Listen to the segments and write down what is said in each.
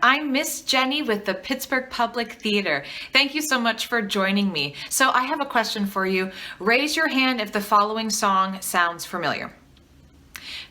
I'm Miss Jenny with the Pittsburgh Public Theater. Thank you so much for joining me. So I have a question for you. Raise your hand if the following song sounds familiar.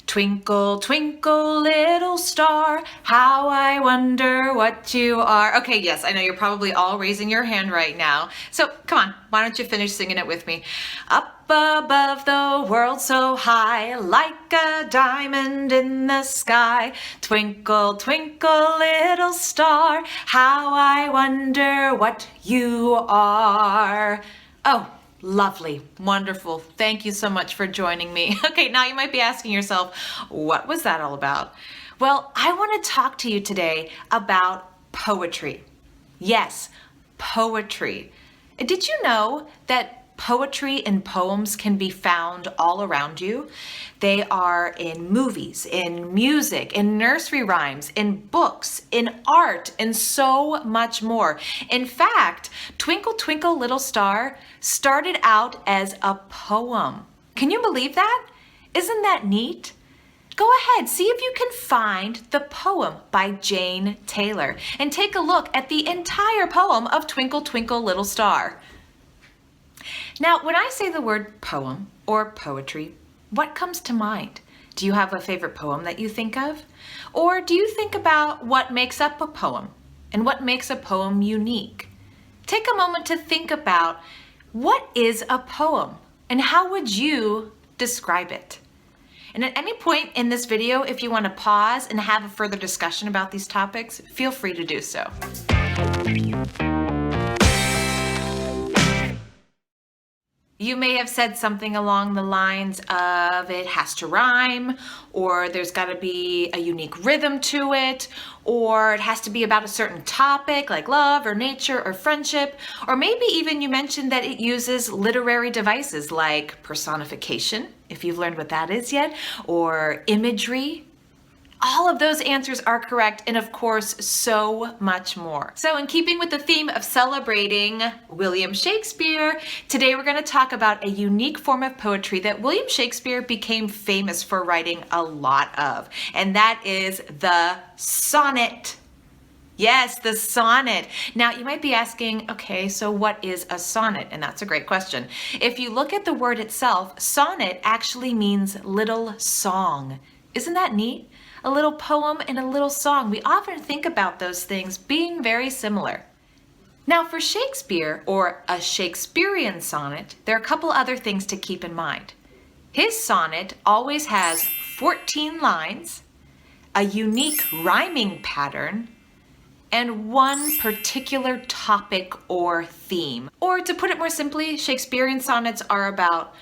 Twinkle, twinkle, little star, how I wonder what you are. Okay, yes, I know you're probably all raising your hand right now. So come on, why don't you finish singing it with me? Up above the world so high, like a diamond in the sky. Twinkle, twinkle, little star, how I wonder what you are. Oh, lovely, wonderful. Thank you so much for joining me. Okay, now you might be asking yourself, what was that all about? Well, I want to talk to you today about poetry. Yes, poetry. Did you know that poetry and poems can be found all around you? They are in movies, in music, in nursery rhymes, in books, in art, and so much more. In fact, Twinkle Twinkle Little Star started out as a poem. Can you believe that? Isn't that neat? Go ahead, see if you can find the poem by Jane Taylor and take a look at the entire poem of Twinkle Twinkle Little Star. Now, when I say the word poem or poetry, what comes to mind? Do you have a favorite poem that you think of? Or do you think about what makes up a poem and what makes a poem unique? Take a moment to think about what is a poem and how would you describe it? And at any point in this video, if you want to pause and have a further discussion about these topics, feel free to do so. You may have said something along the lines of it has to rhyme, or there's got to be a unique rhythm to it, or it has to be about a certain topic like love or nature or friendship, or maybe even you mentioned that it uses literary devices like personification, if you've learned what that is yet, or imagery. All of those answers are correct, and of course, so much more. So in keeping with the theme of celebrating William Shakespeare, today we're going to talk about a unique form of poetry that William Shakespeare became famous for writing a lot of, and that is the sonnet. Yes, the sonnet. Now you might be asking, okay, so what is a sonnet? And that's a great question. If you look at the word itself, sonnet actually means little song. Isn't that neat? A little poem and a little song. We often think about those things being very similar. Now for Shakespeare, or a Shakespearean sonnet, there are a couple other things to keep in mind. His sonnet always has 14 lines, a unique rhyming pattern, and one particular topic or theme. Or to put it more simply, Shakespearean sonnets are about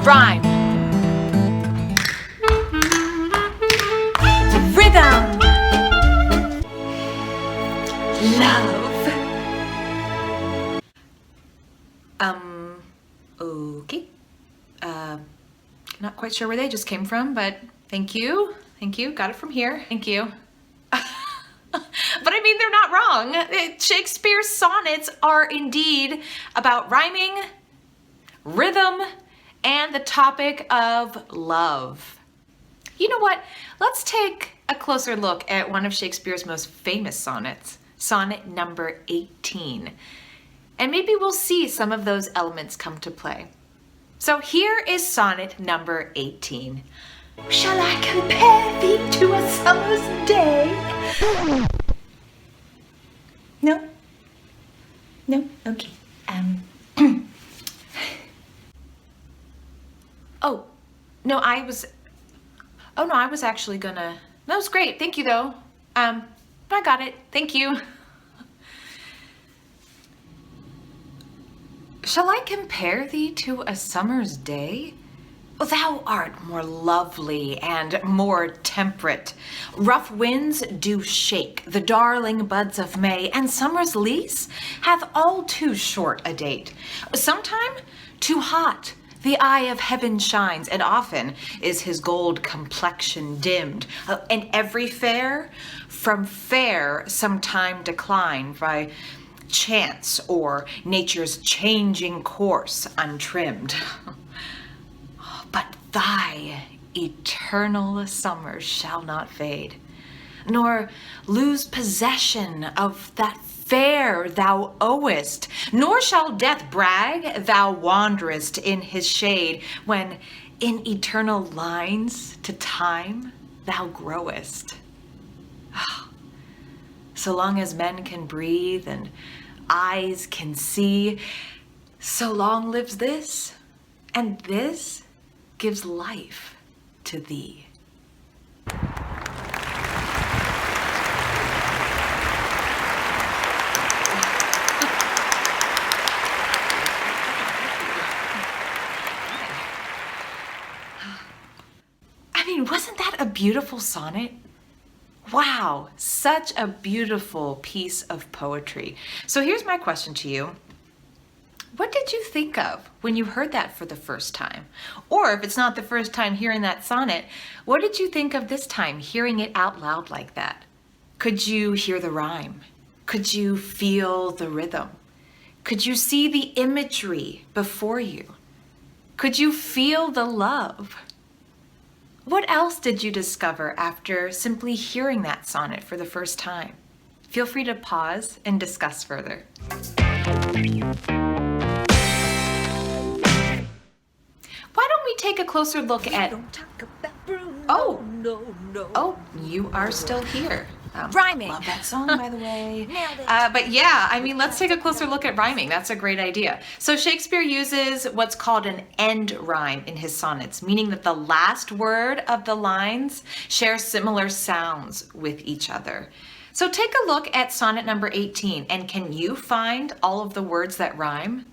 rhyme, rhythm, love. Okay. Not quite sure where they just came from, but thank you. Thank you. Got it from here. Thank you. But I mean, they're not wrong. Shakespeare's sonnets are indeed about rhyming, rhythm, and the topic of love. You know what? Let's take a closer look at one of Shakespeare's most famous sonnets, sonnet number 18. And maybe we'll see some of those elements come to play. So here is sonnet number 18. Shall I compare thee to a summer's day? No? No? Okay. I was actually gonna, that was great, thank you though. I got it, thank you. Shall I compare thee to a summer's day? Thou art more lovely and more temperate. Rough winds do shake the darling buds of May, and summer's lease hath all too short a date. Sometime too hot, The eye of heaven shines, and often is his gold complexion dimmed. And every fair, from fair some time declined by chance or nature's changing course untrimmed. But thy eternal summer shall not fade, nor lose possession of that fair thou owest, nor shall death brag thou wanderest in his shade, when in eternal lines to time thou growest. So long as men can breathe and eyes can see, so long lives this, and this gives life to thee. Wasn't that a beautiful sonnet? Wow, such a beautiful piece of poetry. So here's my question to you. What did you think of when you heard that for the first time? Or if it's not the first time hearing that sonnet, what did you think of this time hearing it out loud like that? Could you hear the rhyme? Could you feel the rhythm? Could you see the imagery before you? Could you feel the love? What else did you discover after simply hearing that sonnet for the first time? Feel free to pause and discuss further. Why don't we take a closer look at... Oh, oh, you are still here. Rhyming. Love that song, by the way. Nailed it. But yeah, I mean, let's take a closer look at rhyming. That's a great idea. So Shakespeare uses what's called an end rhyme in his sonnets, meaning that the last word of the lines share similar sounds with each other. So take a look at sonnet number 18, and can you find all of the words that rhyme?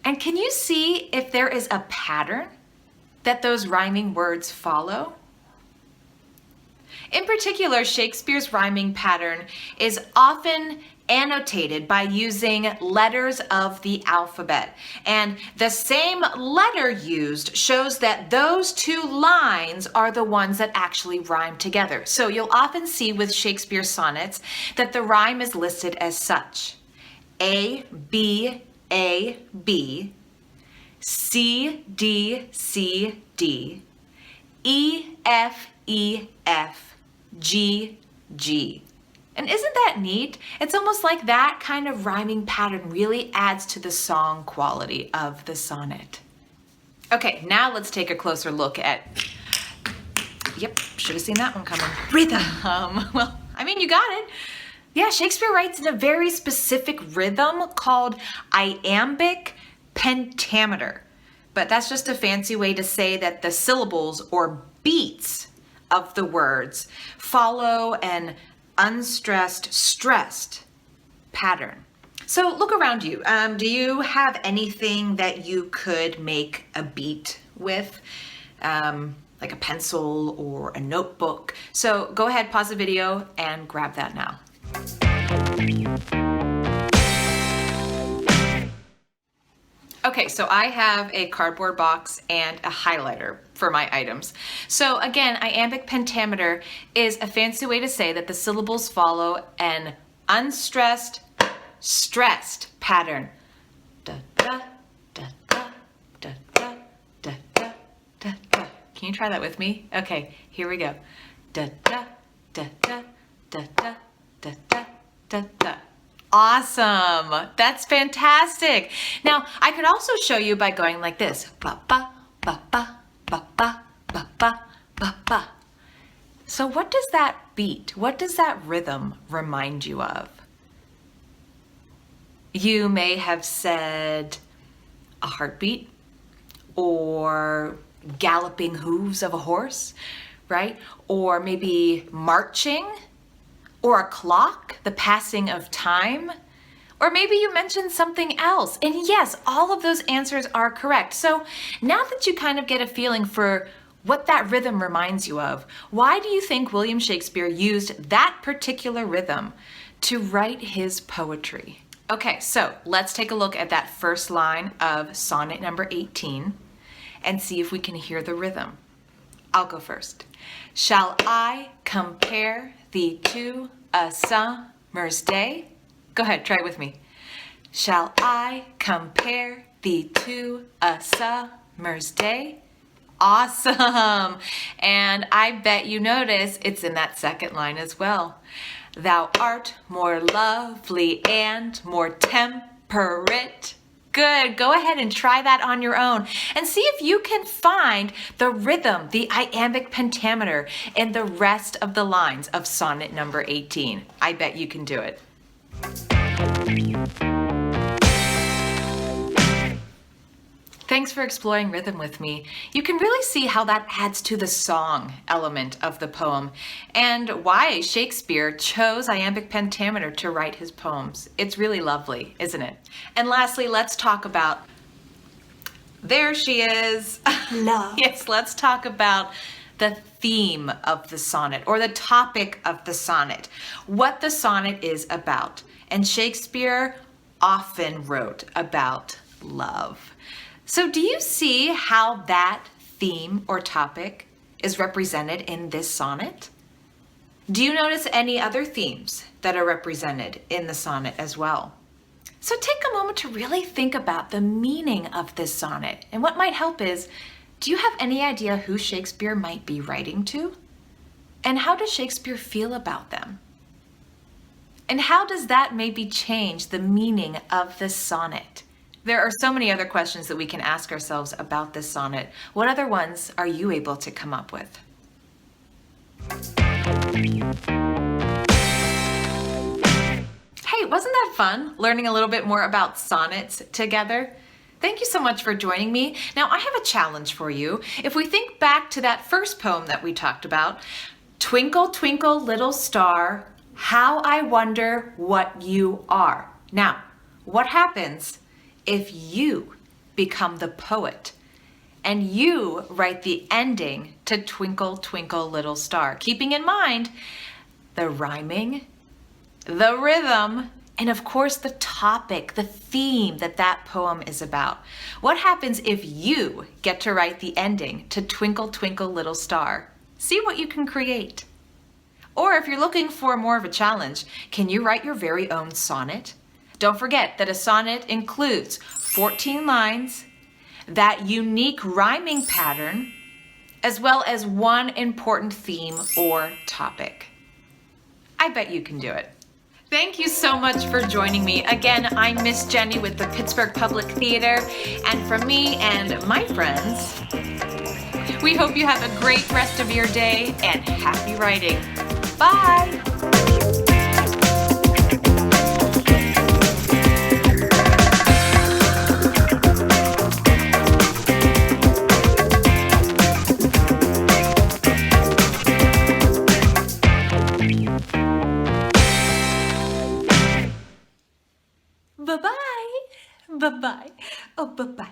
And can you see if there is a pattern that those rhyming words follow? In particular, Shakespeare's rhyming pattern is often annotated by using letters of the alphabet. And the same letter used shows that those two lines are the ones that actually rhyme together. So you'll often see with Shakespeare's sonnets that the rhyme is listed as such: A, B, A, B, C, D, C, D, E, F, E, F, G, G. And isn't that neat? It's almost like that kind of rhyming pattern really adds to the song quality of the sonnet. Okay, now let's take a closer look at, yep, should have seen that one coming. Rhythm. Well, I mean, you got it. Yeah, Shakespeare writes in a very specific rhythm called iambic pentameter. But that's just a fancy way to say that the syllables or beats of the words follow an unstressed, stressed pattern. So look around you. Do you have anything that you could make a beat with? Like a pencil or a notebook? So go ahead, pause the video and grab that now. Okay, so I have a cardboard box and a highlighter for my items. So again, iambic pentameter is a fancy way to say that the syllables follow an unstressed, stressed pattern. Da, da, da, da, da, da, da, da, da, da. Can you try that with me? Okay, here we go. Da, da, da, da, da, da, da, da, da, da. Awesome. That's fantastic. Now, I could also show you by going like this. Ba, ba, ba, ba, ba, ba, ba, ba, ba, ba. So what does that beat, what does that rhythm remind you of? You may have said a heartbeat or galloping hooves of a horse, right? Or maybe marching, or a clock, the passing of time, or maybe you mentioned something else. And yes, all of those answers are correct. So now that you kind of get a feeling for what that rhythm reminds you of, why do you think William Shakespeare used that particular rhythm to write his poetry? Okay, so let's take a look at that first line of sonnet number 18 and see if we can hear the rhythm. I'll go first. Shall I compare thee to a summer's day? Go ahead, try it with me. Shall I compare thee to a summer's day? Awesome! And I bet you notice it's in that second line as well. Thou art more lovely and more temperate. Good. Go ahead and try that on your own and see if you can find the rhythm, the iambic pentameter in the rest of the lines of sonnet number 18. I bet you can do it. Thanks for exploring rhythm with me. You can really see how that adds to the song element of the poem and why Shakespeare chose iambic pentameter to write his poems. It's really lovely, isn't it? And lastly, let's talk about, there she is. Love. Yes, let's talk about the theme of the sonnet or the topic of the sonnet, what the sonnet is about. And Shakespeare often wrote about love. So do you see how that theme or topic is represented in this sonnet? Do you notice any other themes that are represented in the sonnet as well? So take a moment to really think about the meaning of this sonnet. And what might help is, do you have any idea who Shakespeare might be writing to? And how does Shakespeare feel about them? And how does that maybe change the meaning of this sonnet? There are so many other questions that we can ask ourselves about this sonnet. What other ones are you able to come up with? Hey, wasn't that fun, learning a little bit more about sonnets together? Thank you so much for joining me. Now, I have a challenge for you. If we think back to that first poem that we talked about, Twinkle, twinkle, little star, how I wonder what you are. Now, what happens if you become the poet and you write the ending to Twinkle, Twinkle, Little Star, keeping in mind the rhyming, the rhythm, and of course the topic, the theme that that poem is about? What happens if you get to write the ending to Twinkle, Twinkle, Little Star? See what you can create. Or if you're looking for more of a challenge, can you write your very own sonnet? Don't forget that a sonnet includes 14 lines, that unique rhyming pattern, as well as one important theme or topic. I bet you can do it. Thank you so much for joining me. Again, I'm Miss Jenny with the Pittsburgh Public Theater, and from me and my friends, we hope you have a great rest of your day and happy writing. Bye! Bye-bye. Bye-bye. Oh, bye-bye.